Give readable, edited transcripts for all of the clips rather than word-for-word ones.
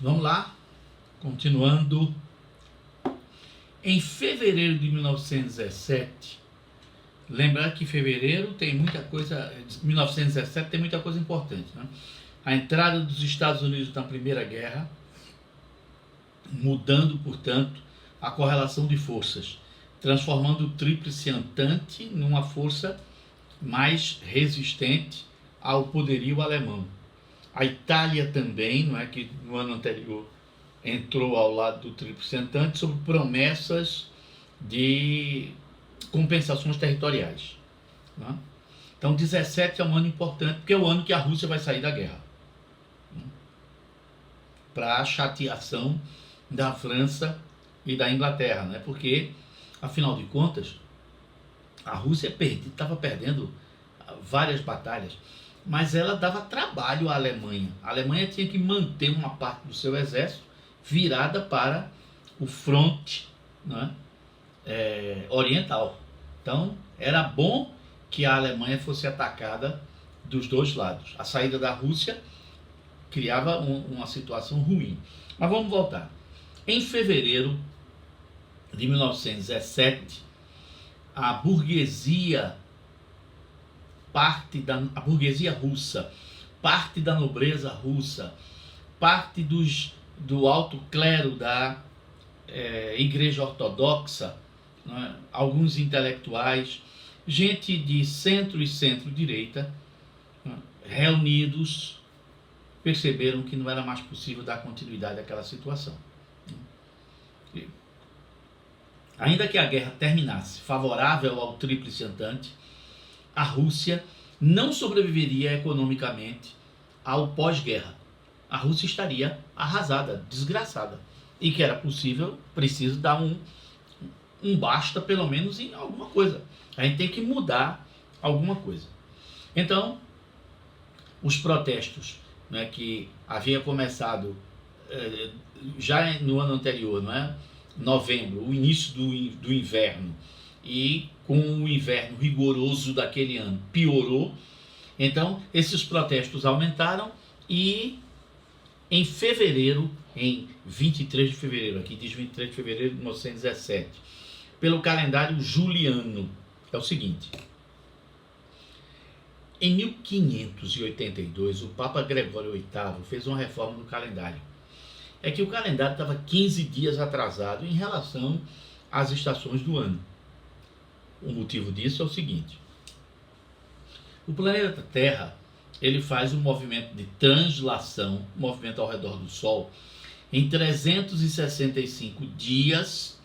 Vamos lá, continuando. Em fevereiro de 1917, lembrar que fevereiro tem muita coisa, 1917 tem muita coisa importante, né? A entrada dos Estados Unidos na Primeira Guerra, mudando, portanto, a correlação de forças, transformando o Tríplice Entente numa força mais resistente ao poderio alemão. A Itália também, não é, que no ano anterior entrou ao lado do Tríplice Entente sob promessas de compensações territoriais. Né? Então 17 é um ano importante, porque é o ano que a Rússia vai sair da guerra. Para a chateação da França e da Inglaterra, né? Porque, afinal de contas, a Rússia estava perdendo várias batalhas, mas ela dava trabalho à Alemanha. A Alemanha tinha que manter uma parte do seu exército virada para o fronte, né, oriental. Então, era bom que a Alemanha fosse atacada dos dois lados. A saída da Rússia criava uma situação ruim. Mas vamos voltar. Em fevereiro de 1917, a burguesia a burguesia russa, parte da nobreza russa, parte do alto clero da Igreja Ortodoxa, né, alguns intelectuais, gente de centro e centro-direita, né, reunidos, perceberam que não era mais possível dar continuidade àquela situação. Ainda que a guerra terminasse favorável ao Tríplice Entente, a Rússia não sobreviveria economicamente ao pós-guerra. A Rússia estaria arrasada, desgraçada. E que era possível, preciso dar um basta, pelo menos, em alguma coisa. A gente tem que mudar alguma coisa. Então, os protestos, né, que havia começado já no ano anterior, não é? Novembro, o início do inverno, e com o inverno rigoroso daquele ano piorou. Então esses protestos aumentaram e em fevereiro, em 23 de fevereiro, aqui diz 23 de fevereiro de 1917, pelo calendário juliano, é o seguinte: em 1582 o Papa Gregório VIII fez uma reforma do calendário. É que o calendário estava 15 dias atrasado em relação às estações do ano. O motivo disso é o seguinte: o planeta Terra, ele faz um movimento de translação, um movimento ao redor do Sol, em 365 dias,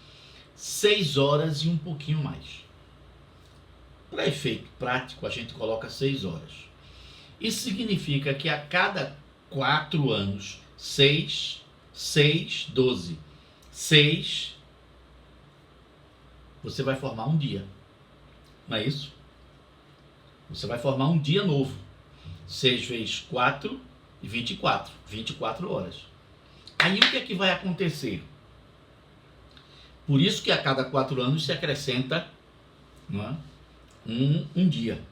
6 horas e um pouquinho mais. Para efeito prático, a gente coloca 6 horas. Isso significa que a cada 4 anos, 6, 12, 6, você vai formar um dia. Não é isso? Você vai formar um dia novo. 6 vezes 4 e 24. 24 horas. Aí o que é que vai acontecer? Por isso que a cada 4 anos se acrescenta, não é, um dia.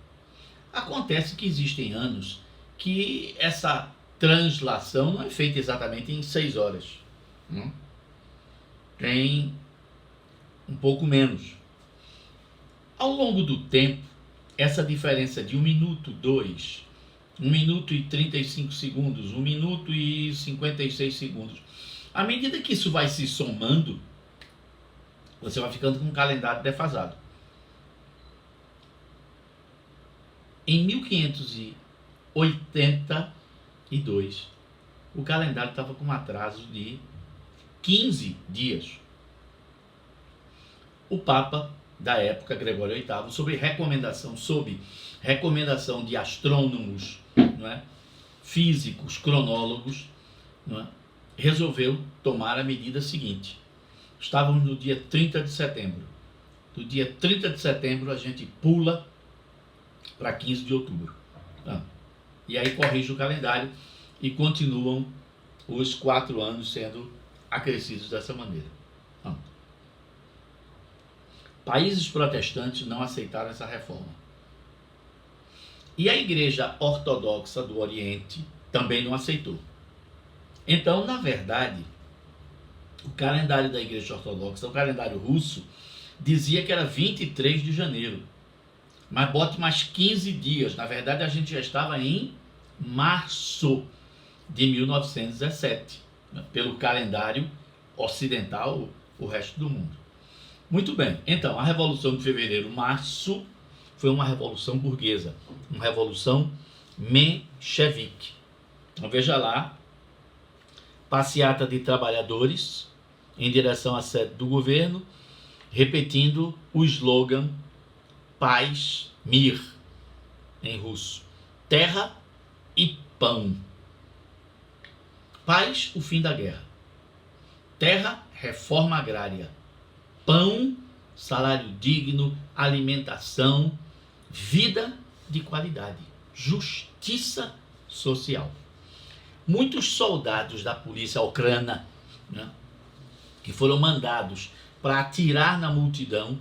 Acontece que existem anos que essa translação não é feita exatamente em 6 horas. Não? Tem um pouco menos. Ao longo do tempo, essa diferença de 1 minuto, 2, 1 minuto e 35 segundos, 1 minuto e 56 segundos, à medida que isso vai se somando, você vai ficando com um calendário defasado. Em 1582, o calendário estava com um atraso de 15 dias. O Papa da época, Gregório VIII, sob recomendação de astrônomos, não é, físicos, cronólogos, não é, resolveu tomar a medida seguinte. Estávamos no dia 30 de setembro. Do dia 30 de setembro a gente pula para 15 de outubro. Tá? E aí corrige o calendário e continuam os 4 anos sendo acrescidos dessa maneira. Tá? Países protestantes não aceitaram essa reforma. E a Igreja Ortodoxa do Oriente também não aceitou. Então, na verdade, o calendário da Igreja Ortodoxa, o calendário russo, dizia que era 23 de janeiro. Mas bote mais 15 dias. Na verdade, a gente já estava em março de 1917, né, pelo calendário ocidental, o resto do mundo. Muito bem. Então, a Revolução de Fevereiro, março, foi uma revolução burguesa, uma revolução menchevique. Então, veja lá, passeata de trabalhadores em direção à sede do governo, repetindo o slogan Paz, Mir, em russo. Terra e pão. Paz, o fim da guerra. Terra, reforma agrária. Pão, salário digno, alimentação, vida de qualidade, justiça social. Muitos soldados da polícia ucrana, né, que foram mandados para atirar na multidão,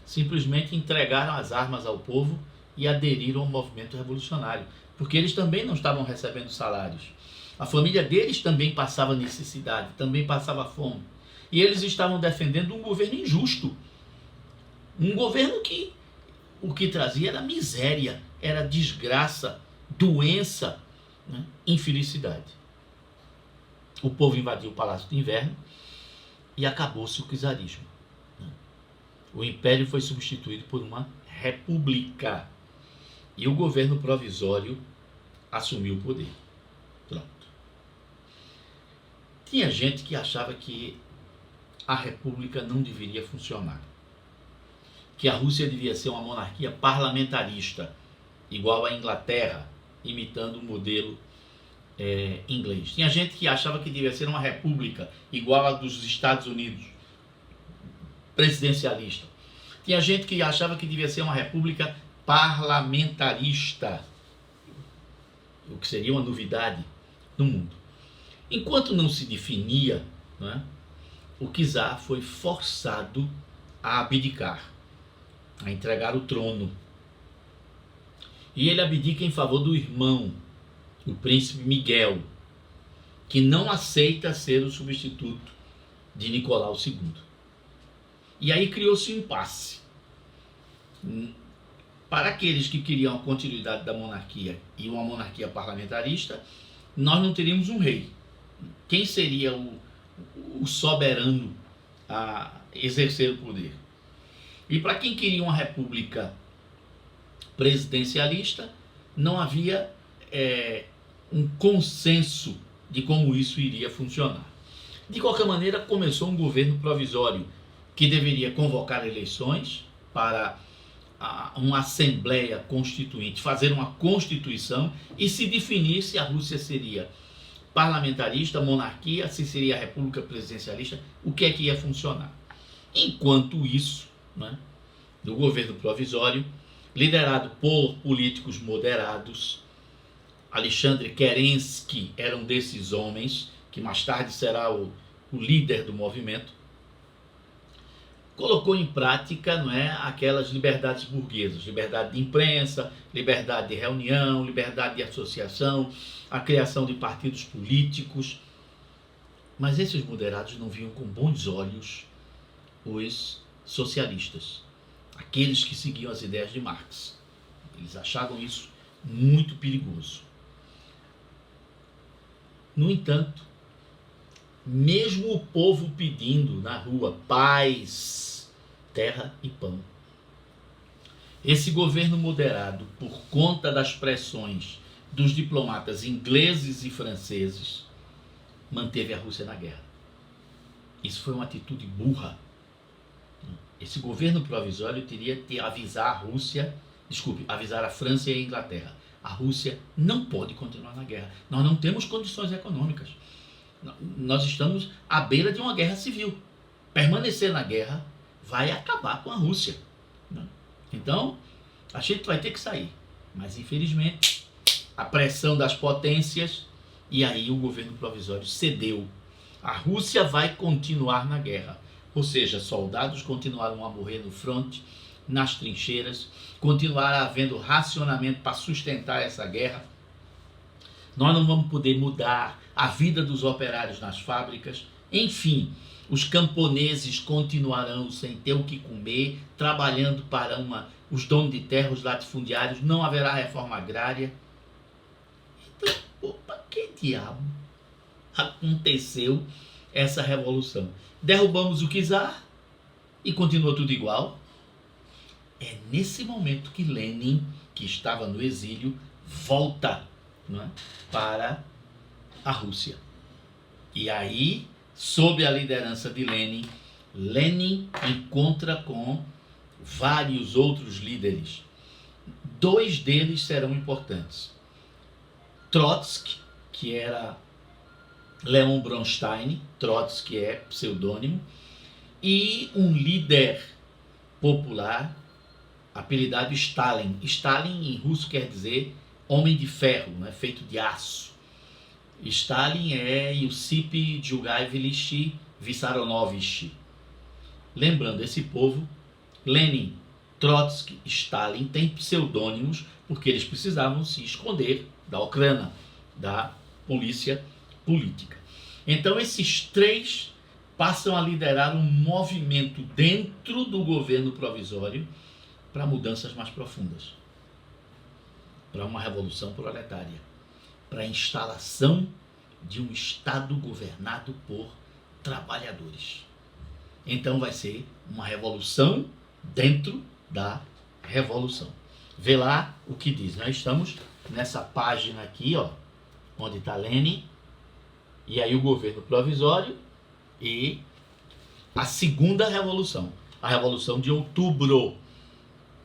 simplesmente entregaram as armas ao povo e aderiram ao movimento revolucionário, porque eles também não estavam recebendo salários. A família deles também passava necessidade, também passava fome. E eles estavam defendendo um governo injusto. Um governo que o que trazia era miséria, era desgraça, doença, né, infelicidade. O povo invadiu o Palácio de Inverno e acabou-se o czarismo. O império foi substituído por uma república e o governo provisório assumiu o poder. Pronto. Tinha gente que achava que a república não deveria funcionar, que a Rússia devia ser uma monarquia parlamentarista, igual à Inglaterra, imitando o modelo inglês. Tinha gente que achava que devia ser uma república, igual a dos Estados Unidos, presidencialista. Tinha gente que achava que devia ser uma república parlamentarista, o que seria uma novidade no mundo. Enquanto não se definia, não é, o czar foi forçado a abdicar, a entregar o trono. E ele abdica em favor do irmão, o príncipe Miguel, que não aceita ser o substituto de Nicolau II. E aí criou-se um impasse. Para aqueles que queriam a continuidade da monarquia e uma monarquia parlamentarista, nós não teríamos um rei. Quem seria o soberano a exercer o poder? E para quem queria uma república presidencialista, não havia um consenso de como isso iria funcionar. De qualquer maneira, começou um governo provisório que deveria convocar eleições para uma assembleia constituinte, fazer uma constituição e se definir se a Rússia seria parlamentarista, monarquia, se seria república presidencialista, o que é que ia funcionar. Enquanto isso, né, do governo provisório, liderado por políticos moderados, Alexandre Kerensky era um desses homens, que mais tarde será o líder do movimento, colocou em prática, não é, aquelas liberdades burguesas, liberdade de imprensa, liberdade de reunião, liberdade de associação, a criação de partidos políticos. Mas esses moderados não viam com bons olhos os socialistas, aqueles que seguiam as ideias de Marx. Eles achavam isso muito perigoso. No entanto, mesmo o povo pedindo na rua paz, terra e pão, esse governo moderado, por conta das pressões dos diplomatas ingleses e franceses, manteve a Rússia na guerra. Isso foi uma atitude burra. Esse governo provisório teria que avisar a França e a Inglaterra. A Rússia não pode continuar na guerra. Nós não temos condições econômicas. Nós estamos à beira de uma guerra civil. Permanecer na guerra vai acabar com a Rússia. Então, a gente vai ter que sair. Mas, infelizmente, a pressão das potências, e aí o governo provisório cedeu. A Rússia vai continuar na guerra. Ou seja, soldados continuaram a morrer no fronte, nas trincheiras, continuará havendo racionamento para sustentar essa guerra. nós não vamos poder mudar a vida dos operários nas fábricas, enfim, os camponeses continuarão sem ter o que comer, trabalhando para os donos de terra, os latifundiários, não haverá reforma agrária. Então, opa, que diabo aconteceu essa revolução? Derrubamos o czar e continua tudo igual? É nesse momento que Lenin, que estava no exílio, volta, não é, para a Rússia. E aí, sob a liderança de Lenin, Lenin encontra com vários outros líderes. 2 deles serão importantes. Trotsky, que era Leon Bronstein, Trotsky é pseudônimo, e um líder popular apelidado Stalin. Stalin em russo quer dizer homem de ferro, né, feito de aço. Stalin é Yosip Jurgayevich Vissarionovich. Lembrando, esse povo, Lenin, Trotsky, Stalin, têm pseudônimos porque eles precisavam se esconder da Ucrânia, da polícia política. Então esses 3 passam a liderar um movimento dentro do governo provisório para mudanças mais profundas, para uma revolução proletária, para a instalação de um Estado governado por trabalhadores. Então vai ser uma revolução dentro da revolução. Vê lá o que diz. Nós estamos nessa página aqui, ó, onde está Lenin, e aí o governo provisório e a segunda revolução, a revolução de outubro,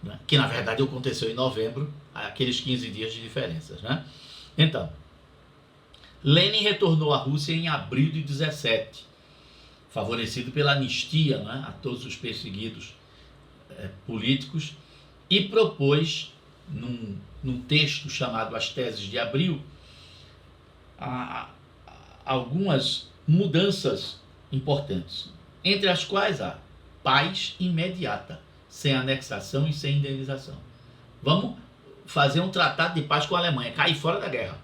né, que na verdade aconteceu em novembro, aqueles 15 dias de diferenças, né? Então, Lenin retornou à Rússia em abril de 17, favorecido pela anistia, né, a todos os perseguidos políticos, e propôs, num texto chamado As Teses de Abril, algumas mudanças importantes, entre as quais há paz imediata, sem anexação e sem indenização. Vamos fazer um tratado de paz com a Alemanha, cair fora da guerra.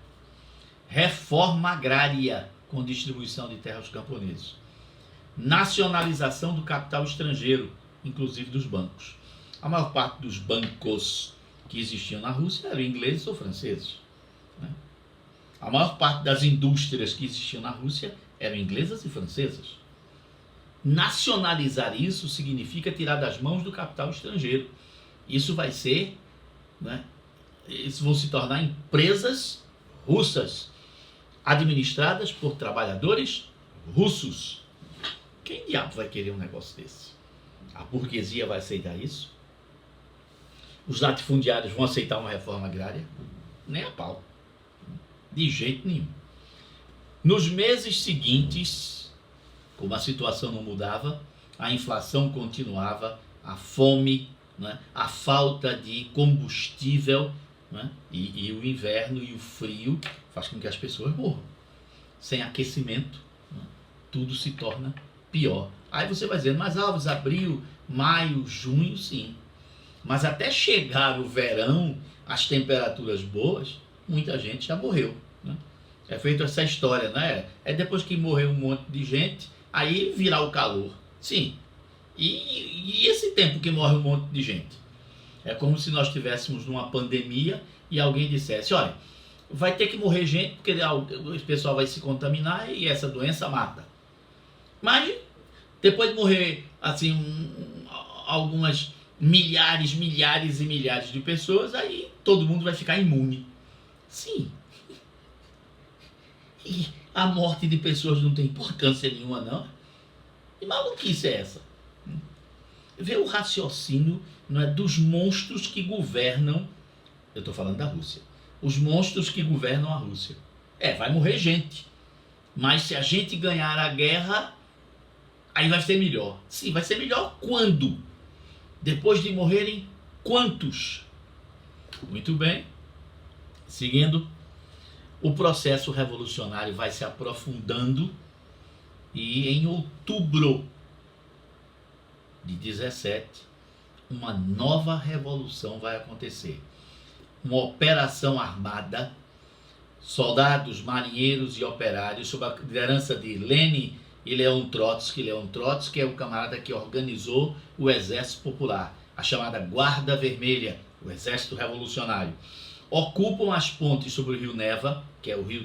Reforma agrária, com distribuição de terra aos camponeses. Nacionalização do capital estrangeiro, inclusive dos bancos. A maior parte dos bancos que existiam na Rússia eram ingleses ou franceses, né? A maior parte das indústrias que existiam na Rússia eram inglesas e francesas. Nacionalizar isso significa tirar das mãos do capital estrangeiro. Isso vai ser, né, isso vão se tornar empresas russas, administradas por trabalhadores russos. Quem diabo vai querer um negócio desse? A burguesia vai aceitar isso? Os latifundiários vão aceitar uma reforma agrária? Nem a pau. De jeito nenhum. Nos meses seguintes, como a situação não mudava, a inflação continuava, a fome, né, a falta de combustível, né, e o inverno e o frio faz com que as pessoas morram. Sem aquecimento, né, tudo se torna pior. Aí você vai dizer, mas Alves, abril, maio, junho, sim. Mas até chegar o verão, as temperaturas boas, muita gente já morreu, né? É feito essa história, né? É depois que morreu um monte de gente, aí virá o calor. Sim. E esse tempo que morre um monte de gente? É como se nós estivéssemos numa pandemia e alguém dissesse, olha, vai ter que morrer gente porque o pessoal vai se contaminar e essa doença mata. Mas depois de morrer assim algumas milhares e milhares de pessoas, aí todo mundo vai ficar imune. Sim. E a morte de pessoas não tem importância nenhuma, não. Que maluquice é essa? Vê o raciocínio, não é, dos monstros que governam, eu estou falando da Rússia, os monstros que governam a Rússia. Vai morrer gente, mas se a gente ganhar a guerra, aí vai ser melhor. Sim, vai ser melhor quando? Depois de morrerem quantos? Muito bem. Seguindo, o processo revolucionário vai se aprofundando e em outubro de 17, uma nova revolução vai acontecer. Uma operação armada soldados, marinheiros e operários, sob a liderança de Lenin e Leon Trotsky. Leon Trotsky é o camarada que organizou o Exército Popular, a chamada Guarda Vermelha, o Exército Revolucionário. Ocupam as pontes sobre o rio Neva, que é o rio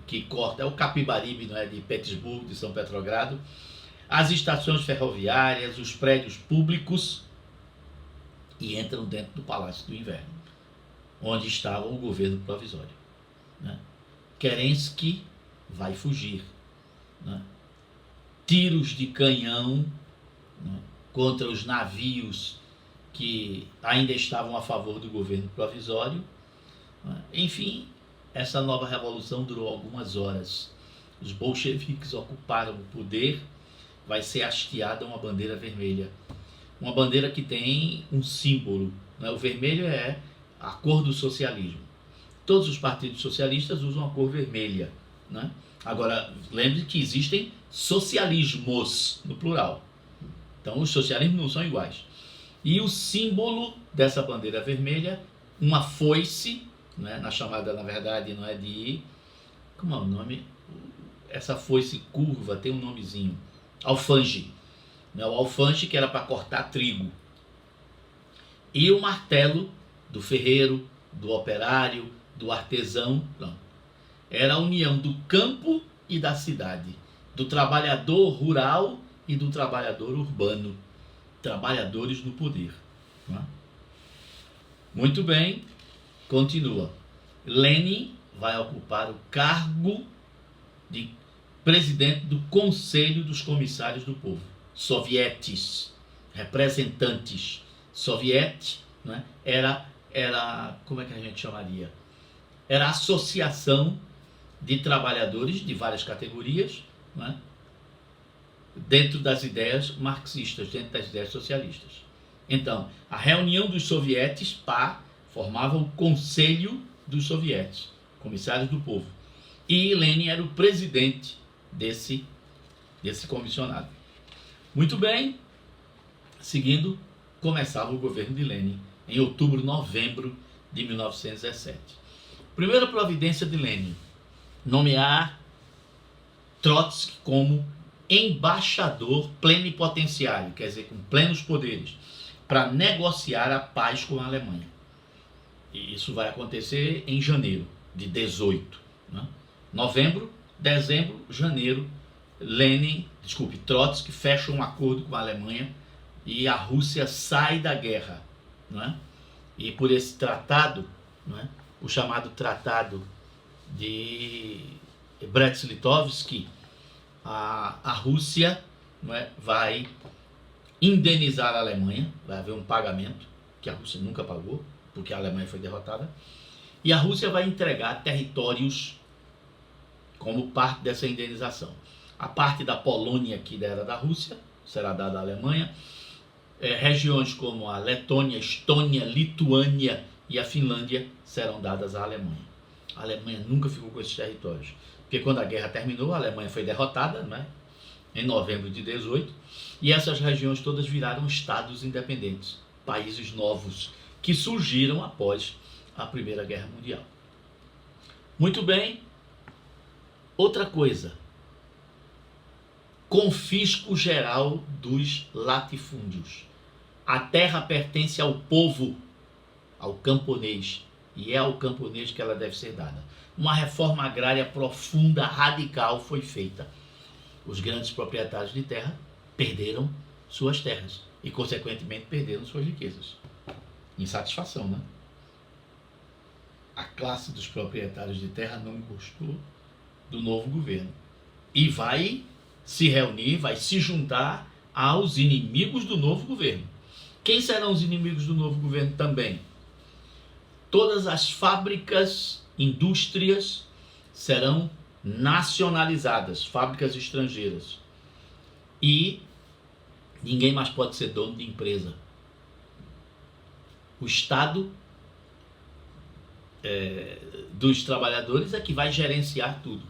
que corta, é o Capibaribe, não é, de Petersburgo, de São Petrogrado, as estações ferroviárias, os prédios públicos, e entram dentro do Palácio do Inverno, onde estava o governo provisório. Né? Kerensky vai fugir. Né? Tiros de canhão, né, contra os navios que ainda estavam a favor do governo provisório. Né? Enfim, essa nova revolução durou algumas horas. Os bolcheviques ocuparam o poder, vai ser hasteada uma bandeira vermelha. Uma bandeira que tem um símbolo. Né? O vermelho é a cor do socialismo. Todos os partidos socialistas usam a cor vermelha. Né? Agora, lembre que existem socialismos, no plural. Então, os socialismos não são iguais. E o símbolo dessa bandeira vermelha, uma foice, né? Na chamada, na verdade, não é de... Como é o nome? Essa foice curva tem um nomezinho. Alfange. Né? O alfange que era para cortar trigo. E o martelo do ferreiro, do operário, do artesão. Não. Era a união do campo e da cidade, do trabalhador rural e do trabalhador urbano, trabalhadores no poder. Não é? Muito bem, continua. Lenin vai ocupar o cargo de presidente do Conselho dos Comissários do Povo, sovietes, representantes. Soviete, né, era, como é que a gente chamaria? Era a associação de trabalhadores de várias categorias, né, dentro das ideias marxistas, dentro das ideias socialistas. Então, a reunião dos sovietes, formava o Conselho dos Sovietes, Comissários do Povo. E Lenin era o presidente desse comissionado. Muito bem, seguindo, começava o governo de Lenin em outubro, novembro de 1917. Primeira providência de Lenin, nomear Trotsky como embaixador plenipotenciário, quer dizer, com plenos poderes, para negociar a paz com a Alemanha. E isso vai acontecer em janeiro de 18. Né? Novembro, dezembro, janeiro, Trotsky fecha um acordo com a Alemanha e a Rússia sai da guerra. Né? E por esse tratado, né, o chamado Tratado de Brest-Litovsk, a Rússia, né, vai indenizar a Alemanha, vai haver um pagamento que a Rússia nunca pagou, porque a Alemanha foi derrotada, e a Rússia vai entregar territórios como parte dessa indenização. A parte da Polônia, que era da Rússia, será dada à Alemanha. Regiões como a Letônia, Estônia, Lituânia e a Finlândia serão dadas à Alemanha. A Alemanha nunca ficou com esses territórios, porque quando a guerra terminou, a Alemanha foi derrotada, né, em novembro de 18, e essas regiões todas viraram estados independentes, países novos, que surgiram após a Primeira Guerra Mundial. Muito bem. Outra coisa, confisco geral dos latifúndios. A terra pertence ao povo, ao camponês, e é ao camponês que ela deve ser dada. Uma reforma agrária profunda, radical foi feita. Os grandes proprietários de terra perderam suas terras e, consequentemente, perderam suas riquezas. Insatisfação, né? A classe dos proprietários de terra não gostou do novo governo e vai se reunir, vai se juntar aos inimigos do novo governo. Quem serão os inimigos do novo governo também? Todas as fábricas, indústrias serão nacionalizadas, fábricas estrangeiras. E ninguém mais pode ser dono de empresa. O Estado dos trabalhadores é que vai gerenciar tudo.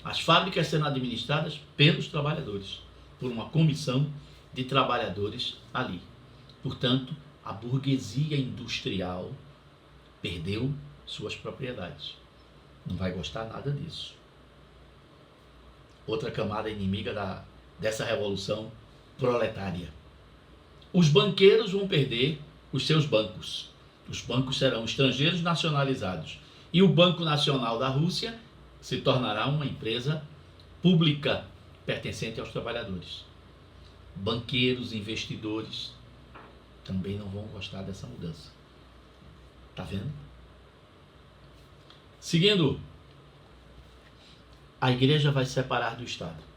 As fábricas sendo administradas pelos trabalhadores, por uma comissão de trabalhadores ali. Portanto, a burguesia industrial perdeu suas propriedades. Não vai gostar nada disso. Outra camada inimiga dessa revolução proletária. Os banqueiros vão perder os seus bancos. Os bancos serão estrangeiros nacionalizados. E o Banco Nacional da Rússia se tornará uma empresa pública pertencente aos trabalhadores. Banqueiros, investidores também não vão gostar dessa mudança. Tá vendo? Seguindo, a igreja vai se separar do Estado.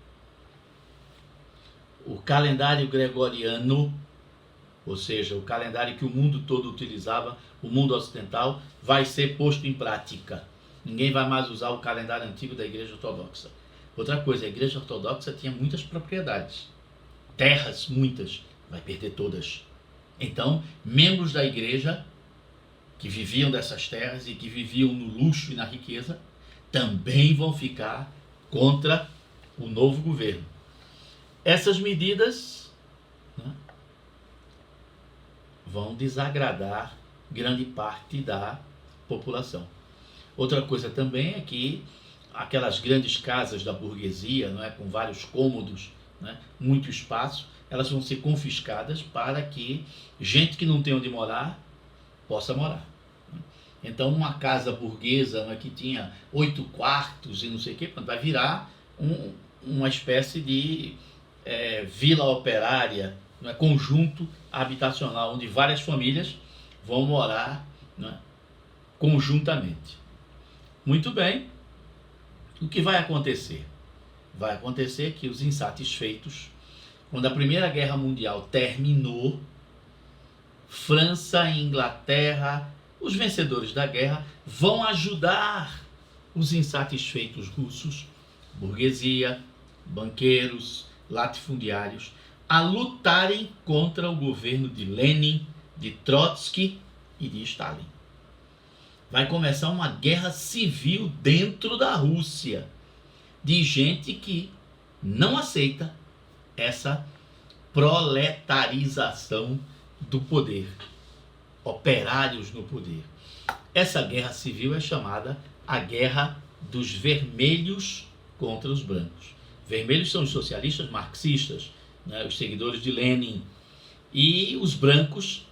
O calendário gregoriano, ou seja, o calendário que o mundo todo utilizava, o mundo ocidental, vai ser posto em prática. Ninguém vai mais usar o calendário antigo da igreja ortodoxa. Outra coisa, a igreja ortodoxa tinha muitas propriedades, terras, muitas, vai perder todas. Então, membros da igreja que viviam dessas terras e que viviam no luxo e na riqueza, também vão ficar contra o novo governo. Essas medidas, né, vão desagradar grande parte da população. Outra coisa também é que aquelas grandes casas da burguesia, não é, com vários cômodos, né, muito espaço, elas vão ser confiscadas para que gente que não tem onde morar possa morar. Então, uma casa burguesa, né, que tinha 8 quartos e não sei o que, vai virar uma espécie de vila operária, né, conjunto habitacional, onde várias famílias vão morar, né, conjuntamente. Muito bem, o que vai acontecer? Vai acontecer que os insatisfeitos, quando a Primeira Guerra Mundial terminou, França e Inglaterra, os vencedores da guerra, vão ajudar os insatisfeitos russos, burguesia, banqueiros, latifundiários, a lutarem contra o governo de Lenin, de Trotsky e de Stalin. Vai começar uma guerra civil dentro da Rússia, de gente que não aceita essa proletarização do poder, operários no poder. Essa guerra civil é chamada a Guerra dos Vermelhos contra os Brancos. Vermelhos são os socialistas marxistas, né, os seguidores de Lenin, e os brancos,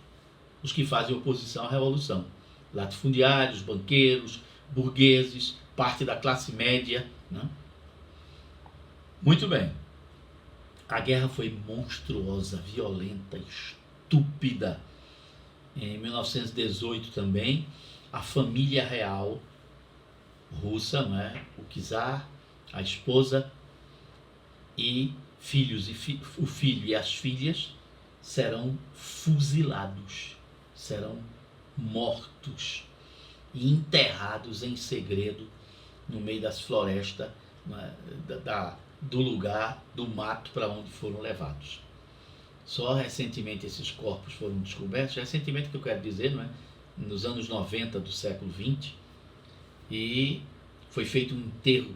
os que fazem oposição à revolução. Latifundiários, banqueiros, burgueses, parte da classe média, né? Muito bem. A guerra foi monstruosa, violenta, estúpida. Em 1918 também, a família real russa, né, o czar, a esposa e filhos, o filho e as filhas serão fuzilados, serão mortos e enterrados em segredo no meio das florestas, né, do lugar, do mato para onde foram levados. Só recentemente esses corpos foram descobertos, recentemente que eu quero dizer, não é? Nos anos 90 do século XX, e foi feito um enterro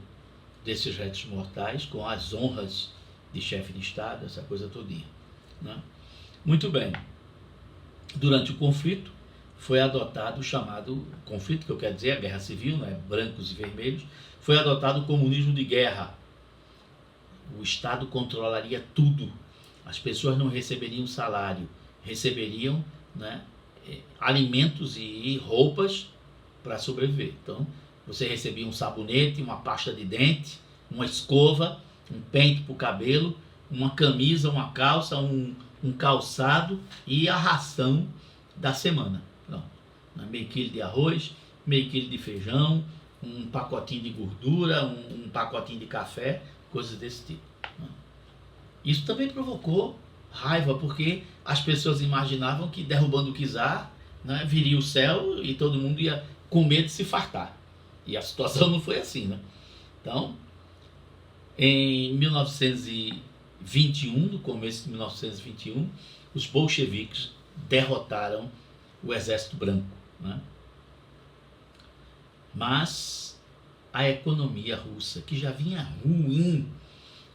desses restos mortais com as honras de chefe de Estado, essa coisa todinha, né? Muito bem. Durante o conflito, foi adotado o chamado conflito, que eu quero dizer, a guerra civil, né? Brancos e vermelhos, foi adotado o comunismo de guerra. O Estado controlaria tudo. As pessoas não receberiam salário, receberiam, né, alimentos e roupas para sobreviver. Então, você recebia um sabonete, uma pasta de dente, uma escova, um pente para o cabelo, uma camisa, uma calça, um calçado e a ração da semana. Pronto. Meio quilo de arroz, meio quilo de feijão, um pacotinho de gordura, um pacotinho de café, coisas desse tipo. Isso também provocou raiva, porque as pessoas imaginavam que derrubando o czar, né, viria o céu e todo mundo ia comer de se fartar. E a situação não foi assim, né? Então, em 1921, no começo de 1921, os bolcheviques derrotaram o exército branco, né? Mas a economia russa, que já vinha ruim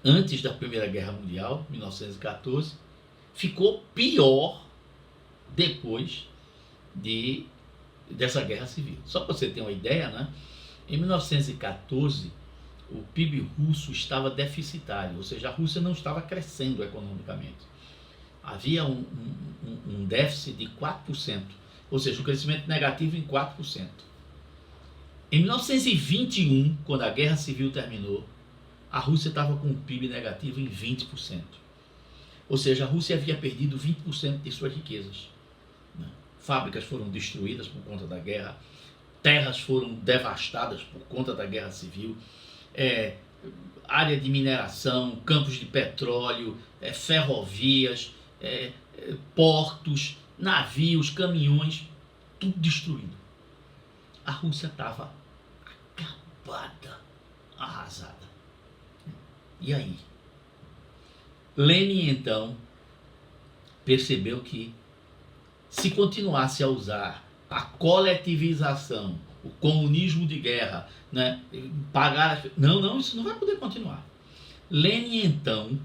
antes da Primeira Guerra Mundial, 1914, ficou pior depois dessa guerra civil. Só para você ter uma ideia, né? Em 1914, o PIB russo estava deficitário, ou seja, a Rússia não estava crescendo economicamente. Havia um déficit de 4%, ou seja, um crescimento negativo em 4%. Em 1921, quando a Guerra Civil terminou, a Rússia estava com um PIB negativo em 20%. Ou seja, a Rússia havia perdido 20% de suas riquezas. Fábricas foram destruídas por conta da guerra, terras foram devastadas por conta da Guerra Civil, área de mineração, campos de petróleo, ferrovias, portos, navios, caminhões, tudo destruído. A Rússia estava acabada, arrasada. E aí? Lenin, então, percebeu que se continuasse a usar a coletivização, o comunismo de guerra, né, pagar... Não, isso não vai poder continuar. Lenin, então,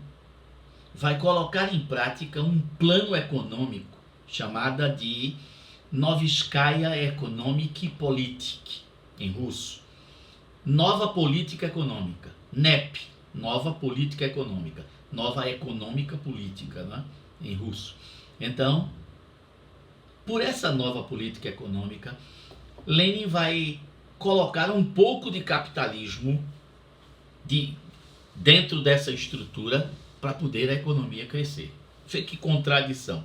vai colocar em prática um plano econômico chamada de Novskaya Ekonomiki Politik, em russo. Nova política econômica, NEP, nova política econômica, nova econômica política, né, em russo. Então, por essa nova política econômica, Lenin vai colocar um pouco de capitalismo dentro dessa estrutura para poder a economia crescer. Que contradição.